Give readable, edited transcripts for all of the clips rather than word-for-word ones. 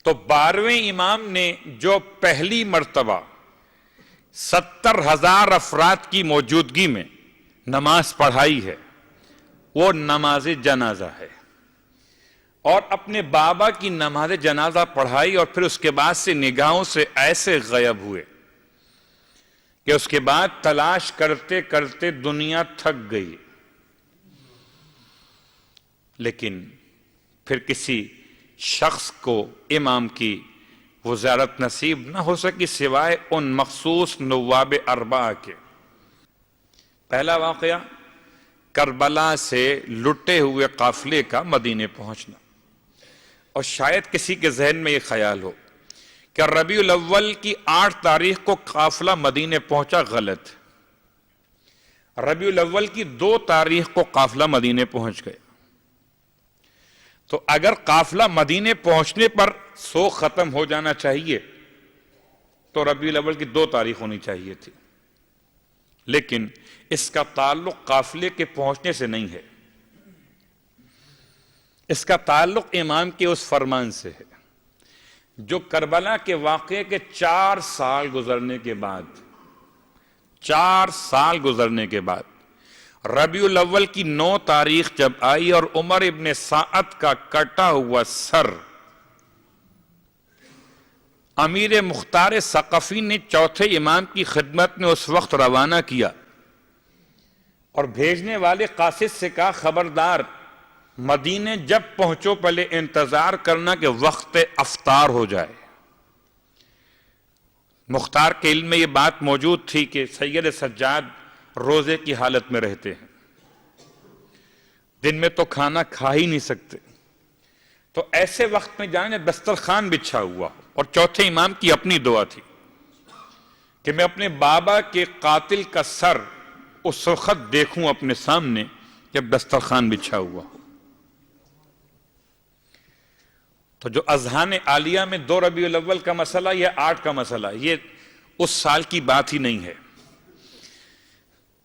تو 12ویں امام نے جو پہلی مرتبہ 70,000 افراد کی موجودگی میں نماز پڑھائی ہے وہ نماز جنازہ ہے، اور اپنے بابا کی نماز جنازہ پڑھائی، اور پھر اس کے بعد سے نگاہوں سے ایسے غائب ہوئے کہ اس کے بعد تلاش کرتے کرتے دنیا تھک گئی، لیکن پھر کسی شخص کو امام کی وہ زیارت نصیب نہ ہو سکی سوائے ان مخصوص نواب اربعہ کے۔ پہلا واقعہ کربلا سے لٹے ہوئے قافلے کا مدینے پہنچنا، اور شاید کسی کے ذہن میں یہ خیال ہو کہ ربیع الاول کی 8 تاریخ کو قافلہ مدینے پہنچا، غلط۔ ربیع الاول کی 2 تاریخ کو قافلہ مدینے پہنچ گئے، تو اگر قافلہ مدینے پہنچنے پر سوگ ختم ہو جانا چاہیے تو ربیع الاول کی 2 تاریخ ہونی چاہیے تھی، لیکن اس کا تعلق قافلے کے پہنچنے سے نہیں ہے، اس کا تعلق امام کے اس فرمان سے ہے جو کربلا کے واقعے کے 4 سال گزرنے کے بعد 4 سال گزرنے کے بعد ربیع الاول کی 9 تاریخ جب آئی اور عمر ابن سعد کا کٹا ہوا سر امیر مختار ثقفی نے چوتھے امام کی خدمت میں اس وقت روانہ کیا، اور بھیجنے والے قاصد سے کہا خبردار مدینے جب پہنچو پہلے انتظار کرنا کہ وقت افطار ہو جائے۔ مختار کے علم میں یہ بات موجود تھی کہ سید سجاد روزے کی حالت میں رہتے ہیں، دن میں تو کھانا کھا ہی نہیں سکتے، تو ایسے وقت میں جانے دسترخوان بچھا ہوا، اور چوتھے امام کی اپنی دعا تھی کہ میں اپنے بابا کے قاتل کا سر اس وقت دیکھوں اپنے سامنے جب دسترخوان بچھا ہوا ہو۔ تو جو اذہان عالیہ میں 2 ربیع الاول کا مسئلہ یا 8 کا مسئلہ، یہ اس سال کی بات ہی نہیں ہے۔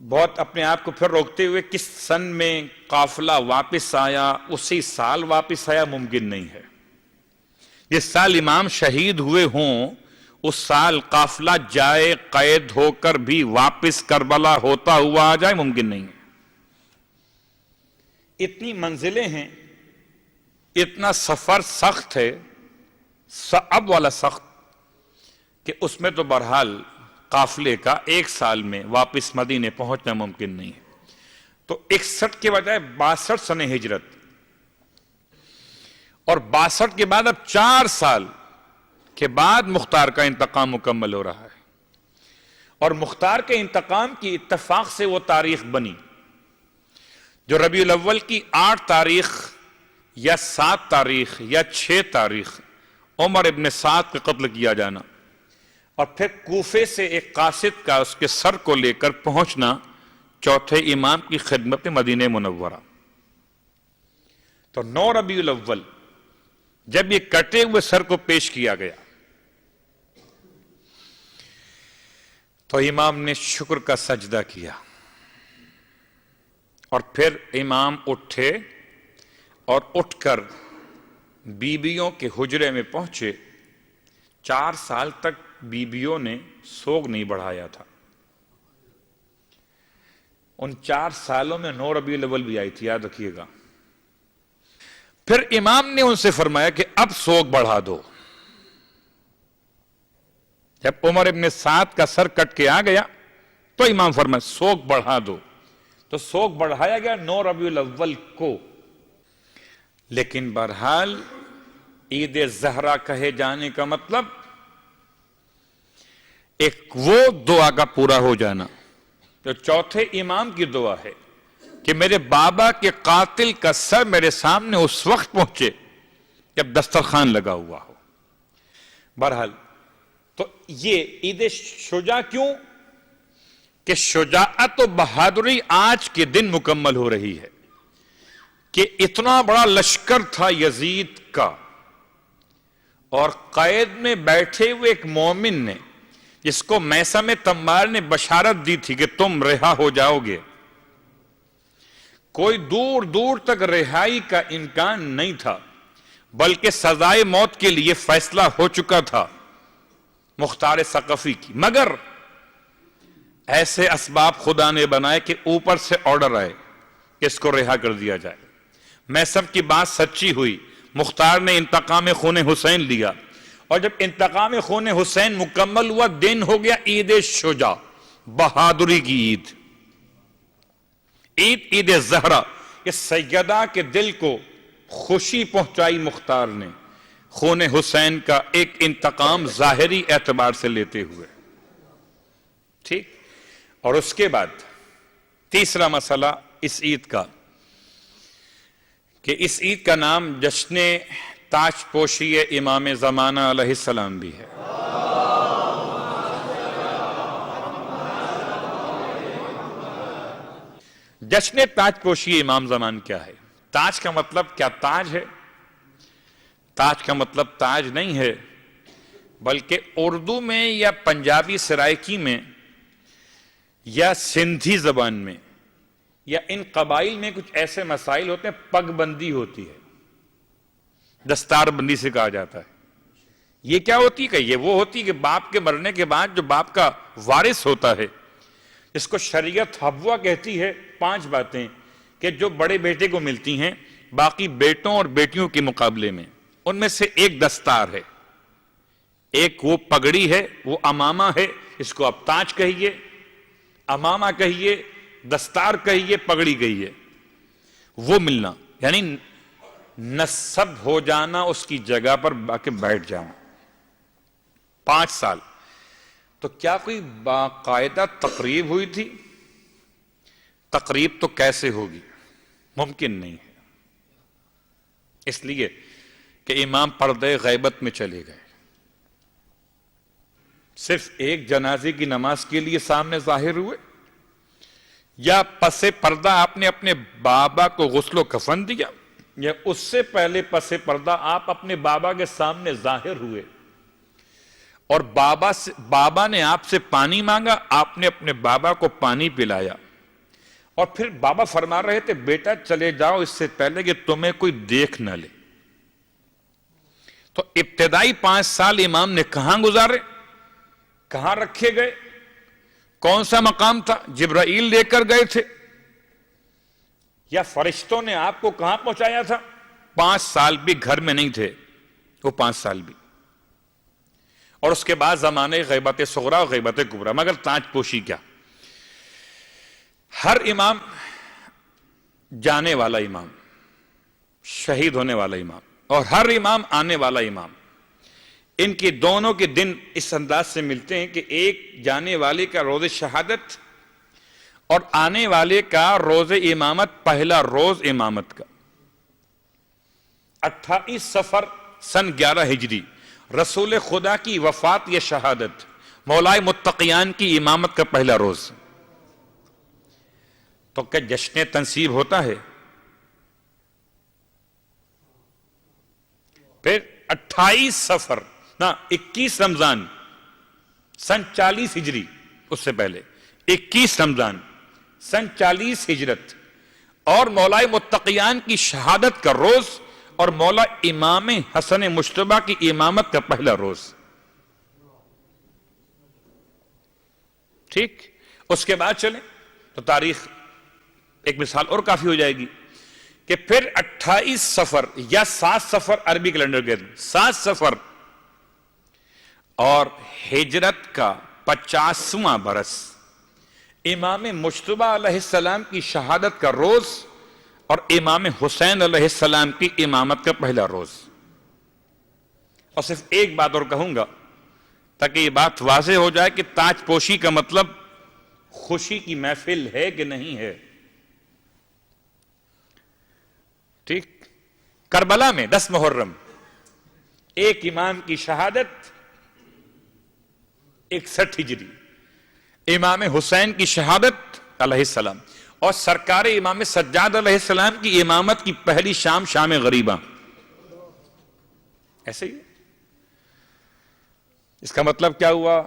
بہت اپنے آپ کو پھر روکتے ہوئے کس سن میں قافلہ واپس آیا اسی سال واپس آیا ممکن نہیں ہے۔ جس سال امام شہید ہوئے ہوں اس سال قافلہ جائے قید ہو کر بھی واپس کربلا ہوتا ہوا آ جائے ممکن نہیں ہے۔ اتنی منزلیں ہیں، اتنا سفر سخت ہے، صعب والا سخت، کہ اس میں تو بہرحال قافلے کا 1 سال میں واپس مدینے پہنچنا ممکن نہیں ہے۔ تو 61 کے بجائے 62 سن ہجرت، اور 62 کے بعد اب 4 سال کے بعد مختار کا انتقام مکمل ہو رہا ہے، اور مختار کے انتقام کی اتفاق سے وہ تاریخ بنی جو ربیع الاول کی 8 تاریخ یا 7 تاریخ یا 6 تاریخ عمر ابن سعد کا قتل کیا جانا، اور پھر کوفے سے ایک قاصد کا اس کے سر کو لے کر پہنچنا چوتھے امام کی خدمت مدینہ منورہ۔ تو 9 ربیع الاول جب یہ کٹے ہوئے سر کو پیش کیا گیا تو امام نے شکر کا سجدہ کیا، اور پھر امام اٹھے اور اٹھ کر بیویوں کے حجرے میں پہنچے۔ 4 سال تک بیویوں نے سوگ نہیں بڑھایا تھا، ان 4 سالوں میں 9 ربیع الاول بھی آئی تھی، یاد رکھیے گا۔ پھر امام نے ان سے فرمایا کہ اب سوگ بڑھا دو۔ جب عمر ابن سعد کا سر کٹ کے آ گیا تو امام فرمایا سوگ بڑھا دو، تو سوگ بڑھایا گیا 9 ربیع الاول کو۔ لیکن بہرحال عید زہرا کہے جانے کا مطلب ایک وہ دعا کا پورا ہو جانا جو چوتھے امام کی دعا ہے کہ میرے بابا کے قاتل کا سر میرے سامنے اس وقت پہنچے جب دسترخوان لگا ہوا ہو۔ بہرحال تو یہ عید شجاع کیوں کہ شجاعت و بہادری آج کے دن مکمل ہو رہی ہے کہ اتنا بڑا لشکر تھا یزید کا، اور قید میں بیٹھے ہوئے ایک مومن نے جس کو میثم تمار نے بشارت دی تھی کہ تم رہا ہو جاؤ گے، کوئی دور دور تک رہائی کا امکان نہیں تھا، بلکہ سزائے موت کے لیے فیصلہ ہو چکا تھا مختار ثقفی کی، مگر ایسے اسباب خدا نے بنائے کہ اوپر سے آرڈر آئے کہ اس کو رہا کر دیا جائے۔ میں سب کی بات سچی ہوئی، مختار نے انتقام خون حسین لیا، اور جب انتقام خون حسین مکمل ہوا، دن ہو گیا عید شجاع، بہادری کی عید زہرا۔ کہ سیدہ کے دل کو خوشی پہنچائی مختار نے خون حسین کا ایک انتقام ظاہری اعتبار سے لیتے ہوئے، ٹھیک۔ اور اس کے بعد تیسرا مسئلہ اس عید کا، کہ اس عید کا نام جشن تاج پوشی امام زمانہ علیہ السلام بھی ہے۔ جشن تاج پوشی امام زمان کیا ہے؟ تاج کا مطلب کیا تاج ہے؟ تاج کا مطلب تاج نہیں ہے، بلکہ اردو میں یا پنجابی سرائکی میں یا سندھی زبان میں یا ان قبائل میں کچھ ایسے مسائل ہوتے ہیں، پگ بندی ہوتی ہے، دستار بندی سے کہا جاتا ہے۔ یہ کیا ہوتی ہے؟ کہ یہ وہ ہوتی ہے کہ باپ کے مرنے کے بعد جو باپ کا وارث ہوتا ہے، اس کو شریعت حبوہ کہتی ہے، 5 باتیں کہ جو بڑے بیٹے کو ملتی ہیں باقی بیٹوں اور بیٹیوں کے مقابلے میں، ان میں سے ایک دستار ہے، ایک وہ پگڑی ہے، وہ امامہ ہے، اس کو آپ تاج کہیے، امامہ کہیے، دستار کہیے، پگڑی کہیے، وہ ملنا، یعنی نصب ہو جانا، اس کی جگہ پر آ کے بیٹھ جانا۔ 5 سال تو کیا کوئی باقاعدہ تقریب ہوئی تھی؟ تقریب تو کیسے ہوگی؟ ممکن نہیں ہے، اس لیے کہ امام پردے غیبت میں چلے گئے، صرف ایک جنازے کی نماز کے لیے سامنے ظاہر ہوئے، یا پس پردہ آپ نے اپنے بابا کو غسل و کفن دیا، یا اس سے پہلے پس پردہ آپ اپنے بابا کے سامنے ظاہر ہوئے اور بابا نے آپ سے پانی مانگا، آپ نے اپنے بابا کو پانی پلایا، اور پھر بابا فرما رہے تھے بیٹا چلے جاؤ اس سے پہلے کہ تمہیں کوئی دیکھ نہ لے۔ تو ابتدائی 5 سال امام نے کہاں گزارے؟ کہاں رکھے گئے؟ کون سا مقام تھا؟ جبرائیل لے کر گئے تھے یا فرشتوں نے آپ کو کہاں پہنچایا تھا؟ 5 سال بھی گھر میں نہیں تھے وہ 5 سال بھی، اور اس کے بعد زمانے غیبت صغرا اور غیبت کبرا۔ مگر تاج پوشی کیا؟ ہر امام جانے والا امام، شہید ہونے والا امام، اور ہر امام آنے والا امام، ان کے دونوں کے دن اس انداز سے ملتے ہیں کہ ایک جانے والے کا روز شہادت اور آنے والے کا روز امامت، پہلا روز امامت کا 28 صفر سن 11 ہجری، رسول خدا کی وفات یا شہادت، مولائے متقیان کی امامت کا پہلا روز۔ تو کیا جشن تنصیب ہوتا ہے؟ پھر 28 صفر، 21 رمضان سن 40 ہجری، اس سے پہلے 21 رمضان سن 40 ہجرت، اور مولائے متقیان کی شہادت کا روز، اور مولا امام حسن مجتبی کی امامت کا پہلا روز، ٹھیک۔ اس کے بعد چلیں تو تاریخ ایک مثال اور کافی ہو جائے گی کہ پھر 28 صفر یا 7 صفر عربی کیلنڈر کے 7 صفر اور ہجرت کا 50واں برس، امام مجتبی علیہ السلام کی شہادت کا روز اور امام حسین علیہ السلام کی امامت کا پہلا روز۔ اور صرف ایک بات اور کہوں گا تاکہ یہ بات واضح ہو جائے کہ تاج پوشی کا مطلب خوشی کی محفل ہے کہ نہیں ہے، ٹھیک۔ کربلا میں 10 محرم ایک امام کی شہادت 61 ہجری، امام حسین کی شہادت علیہ السلام، اور سرکار امام سجاد علیہ السلام کی امامت کی پہلی شام، شام غریبہ، ایسے ہی۔ اس کا مطلب کیا ہوا؟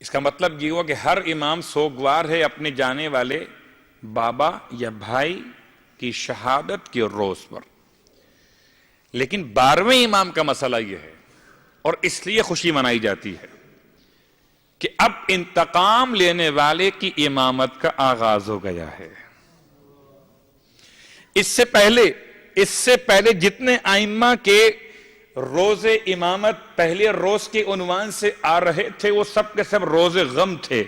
اس کا مطلب یہ ہوا کہ ہر امام سوگوار ہے اپنے جانے والے بابا یا بھائی کی شہادت کے روز پر۔ لیکن 12ویں امام کا مسئلہ یہ ہے، اور اس لیے خوشی منائی جاتی ہے کہ اب انتقام لینے والے کی امامت کا آغاز ہو گیا ہے۔ اس سے پہلے جتنے ائمہ کے روز امامت پہلے روز کے عنوان سے آ رہے تھے، وہ سب کے سب روز غم تھے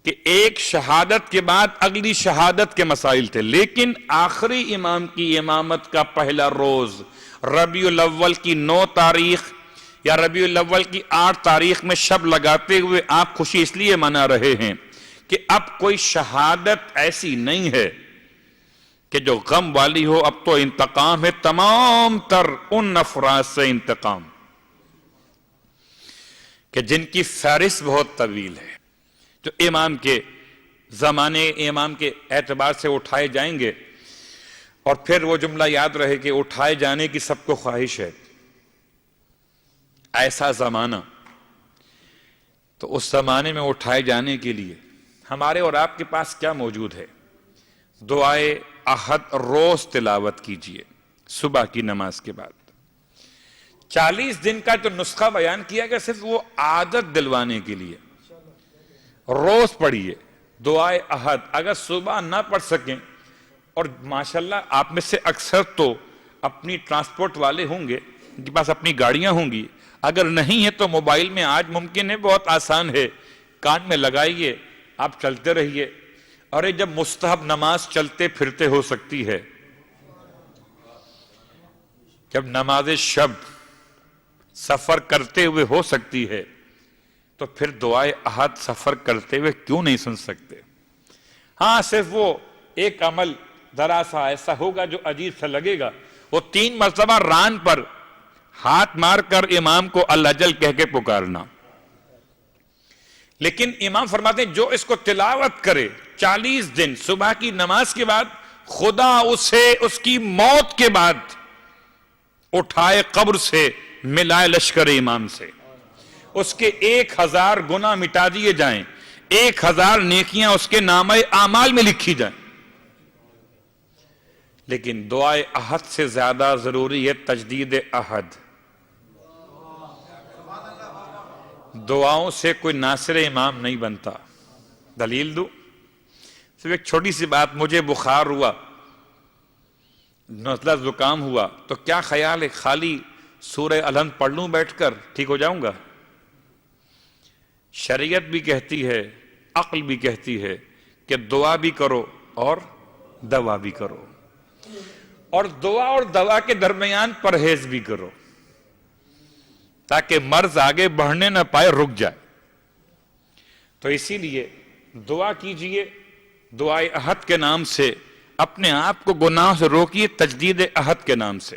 کہ ایک شہادت کے بعد اگلی شہادت کے مسائل تھے، لیکن آخری امام کی امامت کا پہلا روز ربیع الاول کی 9 تاریخ یا ربیع الاول کی 8 تاریخ میں شب لگاتے ہوئے آپ خوشی اس لیے منا رہے ہیں کہ اب کوئی شہادت ایسی نہیں ہے کہ جو غم والی ہو، اب تو انتقام ہے تمام تر ان افراد سے، انتقام کہ جن کی فہرست بہت طویل ہے، جو امام کے زمانے امام کے اعتبار سے اٹھائے جائیں گے۔ اور پھر وہ جملہ یاد رہے کہ اٹھائے جانے کی سب کو خواہش ہے، ایسا زمانہ، تو اس زمانے میں اٹھائے جانے کے لیے ہمارے اور آپ کے پاس کیا موجود ہے؟ دعائے احد روز تلاوت کیجئے صبح کی نماز کے بعد۔ 40 دن کا جو نسخہ بیان کیا گیا صرف وہ عادت دلوانے کے لیے، روز پڑھیے دعائے احد۔ اگر صبح نہ پڑھ سکیں، اور ماشاءاللہ آپ میں سے اکثر تو اپنی ٹرانسپورٹ والے ہوں گے، ان کے پاس اپنی گاڑیاں ہوں گی، اگر نہیں ہے تو موبائل میں آج ممکن ہے، بہت آسان ہے، کان میں لگائیے، آپ چلتے رہیے۔ اور جب مستحب نماز چلتے پھرتے ہو سکتی ہے، جب نماز شب سفر کرتے ہوئے ہو سکتی ہے، تو پھر دعائے احد سفر کرتے ہوئے کیوں نہیں سن سکتے؟ ہاں، صرف وہ ایک عمل ذرا سا ایسا ہوگا جو عجیب سا لگے گا، وہ 3 مرتبہ ران پر ہاتھ مار کر امام کو الاجل کہہ کے پکارنا۔ لیکن امام فرماتے ہیں جو اس کو تلاوت کرے 40 دن صبح کی نماز کے بعد، خدا اسے اس کی موت کے بعد اٹھائے قبر سے ملائے لشکر امام سے، اس کے 1000 گناہ مٹا دیے جائیں، 1000 نیکیاں اس کے نامہ اعمال میں لکھی جائیں۔ لیکن دعائے احد سے زیادہ ضروری ہے تجدید عہد۔ دعاؤں سے کوئی ناصر امام نہیں بنتا۔ دلیل دو، صرف ایک چھوٹی سی بات، مجھے بخار ہوا، نزلہ زکام ہوا، تو کیا خیال ہے خالی سورہ الحمد پڑھ لوں بیٹھ کر ٹھیک ہو جاؤں گا؟ شریعت بھی کہتی ہے، عقل بھی کہتی ہے کہ دعا بھی کرو اور دوا بھی کرو، اور دعا اور دوا کے درمیان پرہیز بھی کرو، تاکہ مرض آگے بڑھنے نہ پائے، رک جائے۔ تو اسی لیے دعا کیجئے دعائے احد کے نام سے، اپنے آپ کو گناہ سے روکیے تجدید عہد کے نام سے۔